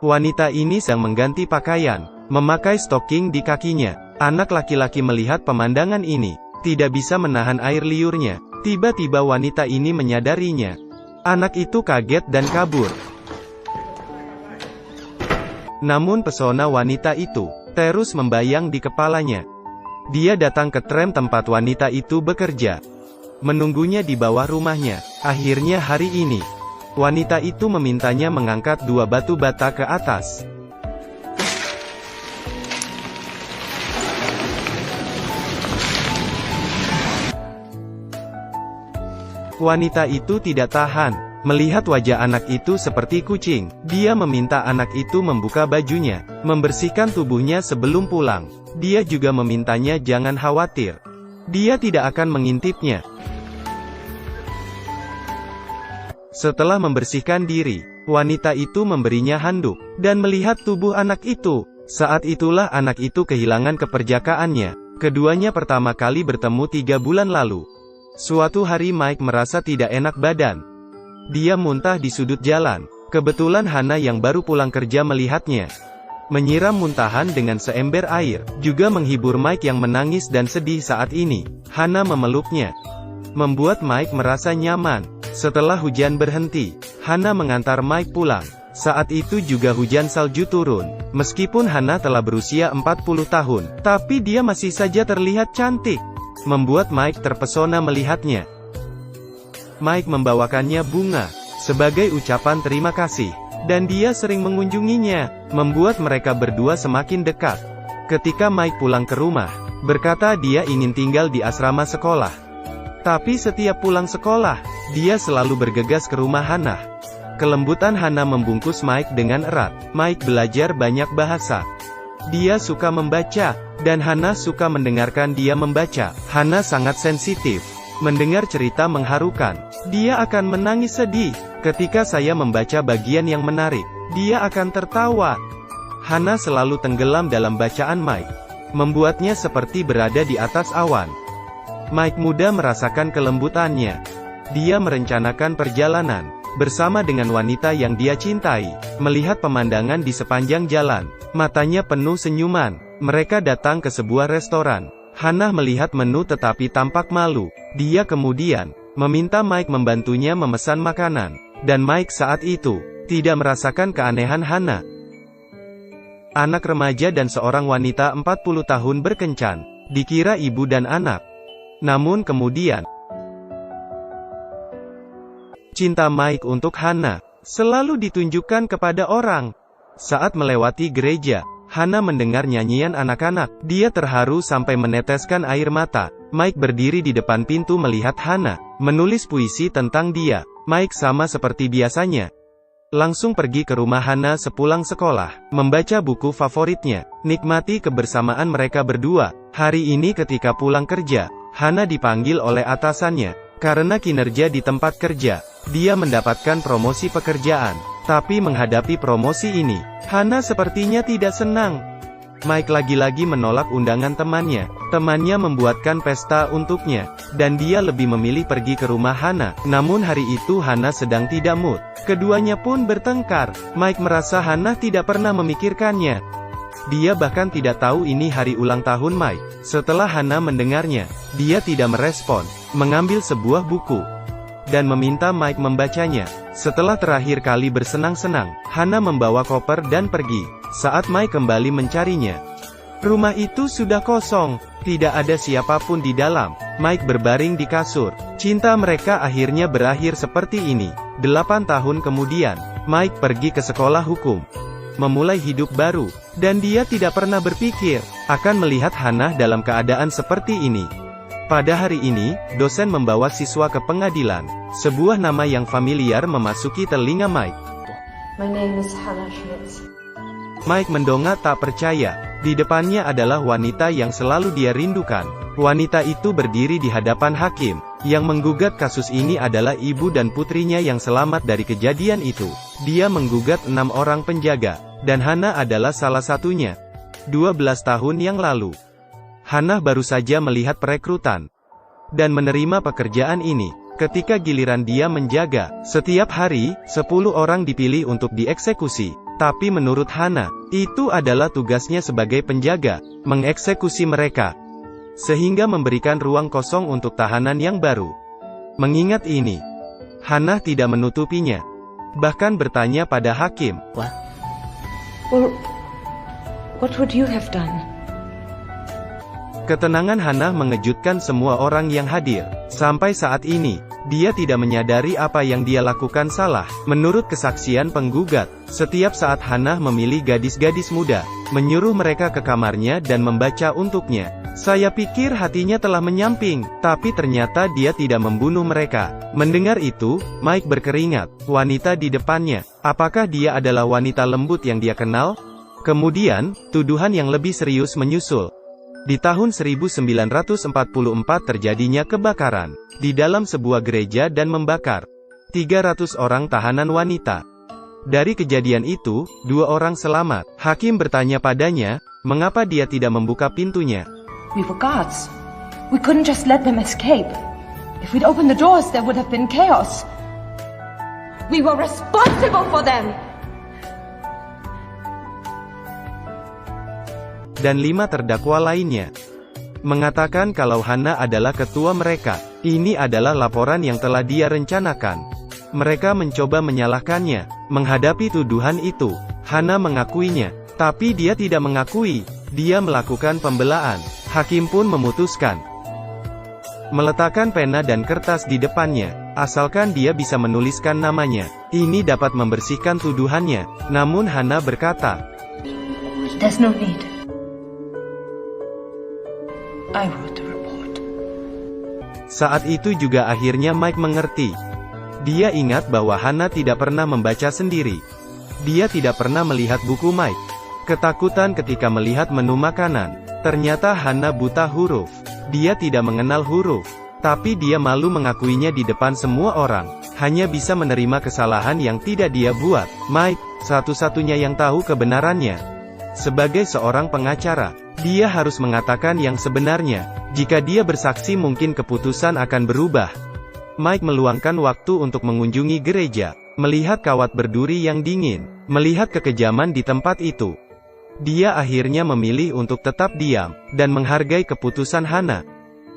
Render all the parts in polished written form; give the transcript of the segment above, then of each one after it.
Wanita ini sedang mengganti pakaian, memakai stocking di kakinya. Anak laki-laki melihat pemandangan ini, tidak bisa menahan air liurnya. Tiba-tiba wanita ini menyadarinya. Anak itu kaget dan kabur. Namun pesona wanita itu terus membayang di kepalanya. Dia datang ke tram tempat wanita itu bekerja, menunggunya di bawah rumahnya. Akhirnya hari ini, wanita itu memintanya mengangkat 2 batu bata ke atas. Wanita itu tidak tahan melihat wajah anak itu seperti kucing. Dia meminta anak itu membuka bajunya, membersihkan tubuhnya sebelum pulang. Dia juga memintanya jangan khawatir, dia tidak akan mengintipnya. Setelah membersihkan diri, wanita itu memberinya handuk, dan melihat tubuh anak itu. Saat itulah anak itu kehilangan keperjakaannya. Keduanya pertama kali bertemu 3 bulan lalu. Suatu hari Mike merasa tidak enak badan. Dia muntah di sudut jalan. Kebetulan Hana yang baru pulang kerja melihatnya. Menyiram muntahan dengan seember air, juga menghibur Mike yang menangis dan sedih saat ini. Hana memeluknya, membuat Mike merasa nyaman. Setelah hujan berhenti, Hana mengantar Mike pulang. Saat itu juga hujan salju turun. Meskipun Hana telah berusia 40 tahun, tapi dia masih saja terlihat cantik, membuat Mike terpesona melihatnya. Mike membawakannya bunga sebagai ucapan terima kasih, dan dia sering mengunjunginya, membuat mereka berdua semakin dekat. Ketika Mike pulang ke rumah, berkata dia ingin tinggal di asrama sekolah. Tapi setiap pulang sekolah, dia selalu bergegas ke rumah Hana. Kelembutan Hana membungkus Mike dengan erat. Mike belajar banyak bahasa. Dia suka membaca, dan Hana suka mendengarkan dia membaca. Hana sangat sensitif mendengar cerita mengharukan. Dia akan menangis sedih ketika saya membaca bagian yang menarik. Dia akan tertawa. Hana selalu tenggelam dalam bacaan Mike, membuatnya seperti berada di atas awan. Mike muda merasakan kelembutannya. Dia merencanakan perjalanan bersama dengan wanita yang dia cintai. Melihat pemandangan di sepanjang jalan, matanya penuh senyuman. Mereka datang ke sebuah restoran. Hana melihat menu tetapi tampak malu. Dia kemudian meminta Mike membantunya memesan makanan, dan Mike saat itu tidak merasakan keanehan Hana. Anak remaja dan seorang wanita 40 tahun berkencan, dikira ibu dan anak. Namun kemudian, cinta Mike untuk Hana selalu ditunjukkan kepada orang. Saat melewati gereja, Hana mendengar nyanyian anak-anak. Dia terharu sampai meneteskan air mata. Mike berdiri di depan pintu melihat Hana menulis puisi tentang dia. Mike sama seperti biasanya, langsung pergi ke rumah Hana sepulang sekolah, membaca buku favoritnya, nikmati kebersamaan mereka berdua. Hari ini ketika pulang kerja, Hana dipanggil oleh atasannya. Karena kinerja di tempat kerja, dia mendapatkan promosi pekerjaan. Tapi menghadapi promosi ini, Hana sepertinya tidak senang. Mike lagi-lagi menolak undangan temannya. Temannya membuatkan pesta untuknya, dan dia lebih memilih pergi ke rumah Hana. Namun hari itu Hana sedang tidak mood. Keduanya pun bertengkar. Mike merasa Hana tidak pernah memikirkannya. Dia bahkan tidak tahu ini hari ulang tahun Mike. Setelah Hana mendengarnya, dia tidak merespon, mengambil sebuah buku, dan meminta Mike membacanya. Setelah terakhir kali bersenang-senang, Hana membawa koper dan pergi. Saat Mike kembali mencarinya, rumah itu sudah kosong, tidak ada siapapun di dalam. Mike berbaring di kasur. Cinta mereka akhirnya berakhir seperti ini. 8 tahun kemudian, Mike pergi ke sekolah hukum, memulai hidup baru, dan dia tidak pernah berpikir akan melihat Hana dalam keadaan seperti ini. Pada hari ini, dosen membawa siswa ke pengadilan. Sebuah nama yang familiar memasuki telinga Mike. My name is Hannah Schmitz. Mike mendongak tak percaya. Di depannya adalah wanita yang selalu dia rindukan. Wanita itu berdiri di hadapan hakim. Yang menggugat kasus ini adalah ibu dan putrinya yang selamat dari kejadian itu. Dia menggugat 6 orang penjaga, dan Hana adalah salah satunya. 12 tahun yang lalu, Hana baru saja melihat perekrutan dan menerima pekerjaan ini. Ketika giliran dia menjaga, setiap hari, 10 orang dipilih untuk dieksekusi. Tapi menurut Hana, itu adalah tugasnya sebagai penjaga, mengeksekusi mereka. Sehingga memberikan ruang kosong untuk tahanan yang baru. Mengingat ini, Hana tidak menutupinya. Bahkan bertanya pada hakim. Well, what would you have done? Ketenangan Hana mengejutkan semua orang yang hadir. Sampai saat ini, dia tidak menyadari apa yang dia lakukan salah. Menurut kesaksian penggugat, setiap saat Hana memilih gadis-gadis muda, menyuruh mereka ke kamarnya dan membaca untuknya. Saya pikir hatinya telah menyamping, tapi ternyata dia tidak membunuh mereka. Mendengar itu, Mike berkeringat. Wanita di depannya, apakah dia adalah wanita lembut yang dia kenal? Kemudian, tuduhan yang lebih serius menyusul. Di tahun 1944 terjadinya kebakaran di dalam sebuah gereja dan membakar 300 orang tahanan wanita. Dari kejadian itu, 2 orang selamat. Hakim bertanya padanya, mengapa dia tidak membuka pintunya. We were guards. We couldn't just let them escape. If we'd opened the doors, there would have been chaos. We were responsible for them. Dan 5 terdakwa lainnya mengatakan kalau Hana adalah ketua mereka. Ini adalah laporan yang telah dia rencanakan. Mereka mencoba menyalahkannya. Menghadapi tuduhan itu, Hana mengakuinya. Tapi dia tidak mengakui. Dia melakukan pembelaan. Hakim pun memutuskan meletakkan pena dan kertas di depannya. Asalkan dia bisa menuliskan namanya. Ini dapat membersihkan tuduhannya. Namun Hana berkata, There's no need. I wrote the report. Saat itu juga akhirnya Mike mengerti. Dia ingat bahwa Hana tidak pernah membaca sendiri. Dia tidak pernah melihat buku Mike. Ketakutan ketika melihat menu makanan. Ternyata Hana buta huruf. Dia tidak mengenal huruf. Tapi dia malu mengakuinya di depan semua orang. Hanya bisa menerima kesalahan yang tidak dia buat. Mike, satu-satunya yang tahu kebenarannya. Sebagai seorang pengacara, dia harus mengatakan yang sebenarnya. Jika dia bersaksi mungkin keputusan akan berubah. Mike meluangkan waktu untuk mengunjungi gereja, melihat kawat berduri yang dingin, melihat kekejaman di tempat itu. Dia akhirnya memilih untuk tetap diam, dan menghargai keputusan Hana.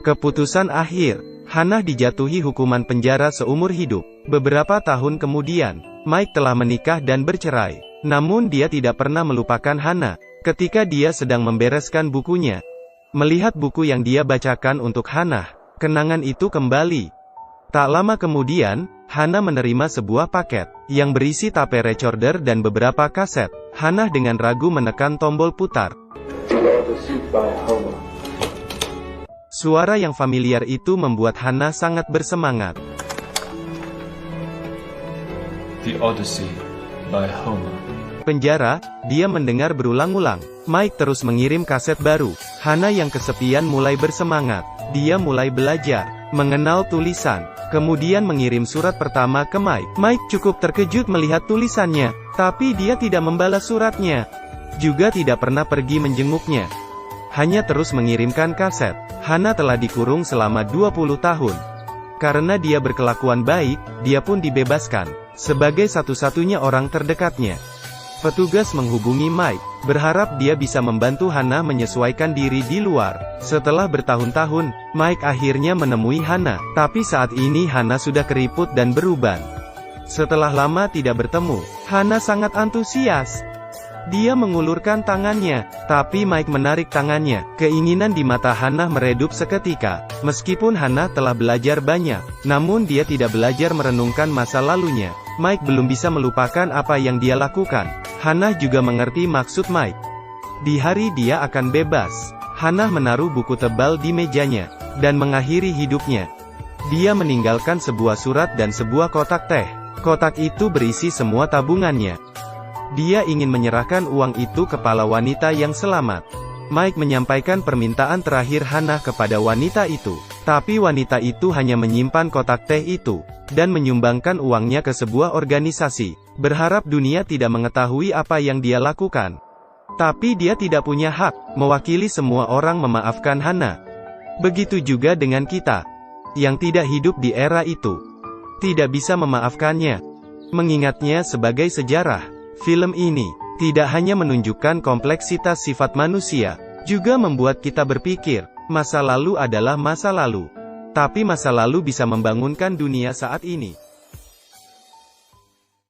Keputusan akhir, Hana dijatuhi hukuman penjara seumur hidup. Beberapa tahun kemudian, Mike telah menikah dan bercerai. Namun dia tidak pernah melupakan Hana. Ketika dia sedang membereskan bukunya, melihat buku yang dia bacakan untuk Hana, kenangan itu kembali. Tak lama kemudian, Hana menerima sebuah paket, yang berisi tape recorder dan beberapa kaset. Hana dengan ragu menekan tombol putar. Suara yang familiar itu membuat Hana sangat bersemangat. The Odyssey by Homer. Penjara, dia mendengar berulang-ulang. Mike terus mengirim kaset baru. Hana yang kesepian mulai bersemangat. Dia mulai belajar, mengenal tulisan, kemudian mengirim surat pertama ke Mike. Mike cukup terkejut melihat tulisannya, tapi dia tidak membalas suratnya. Juga tidak pernah pergi menjenguknya. Hanya terus mengirimkan kaset. Hana telah dikurung selama 20 tahun. Karena dia berkelakuan baik, dia pun dibebaskan. Sebagai satu-satunya orang terdekatnya. Petugas menghubungi Mike, berharap dia bisa membantu Hana menyesuaikan diri di luar. Setelah bertahun-tahun, Mike akhirnya menemui Hana, tapi saat ini Hana sudah keriput dan beruban. Setelah lama tidak bertemu, Hana sangat antusias. Dia mengulurkan tangannya, tapi Mike menarik tangannya. Keinginan di mata Hana meredup seketika. Meskipun Hana telah belajar banyak, namun dia tidak belajar merenungkan masa lalunya. Mike belum bisa melupakan apa yang dia lakukan. Hana juga mengerti maksud Mike. Di hari dia akan bebas, Hana menaruh buku tebal di mejanya, dan mengakhiri hidupnya. Dia meninggalkan sebuah surat dan sebuah kotak teh. Kotak itu berisi semua tabungannya. Dia ingin menyerahkan uang itu kepada wanita yang selamat. Mike menyampaikan permintaan terakhir Hana kepada wanita itu. Tapi wanita itu hanya menyimpan kotak teh itu, dan menyumbangkan uangnya ke sebuah organisasi, berharap dunia tidak mengetahui apa yang dia lakukan. Tapi dia tidak punya hak, mewakili semua orang memaafkan Hana. Begitu juga dengan kita, yang tidak hidup di era itu. Tidak bisa memaafkannya, mengingatnya sebagai sejarah. Film ini tidak hanya menunjukkan kompleksitas sifat manusia, juga membuat kita berpikir, masa lalu adalah masa lalu. Tapi masa lalu bisa membangunkan dunia saat ini.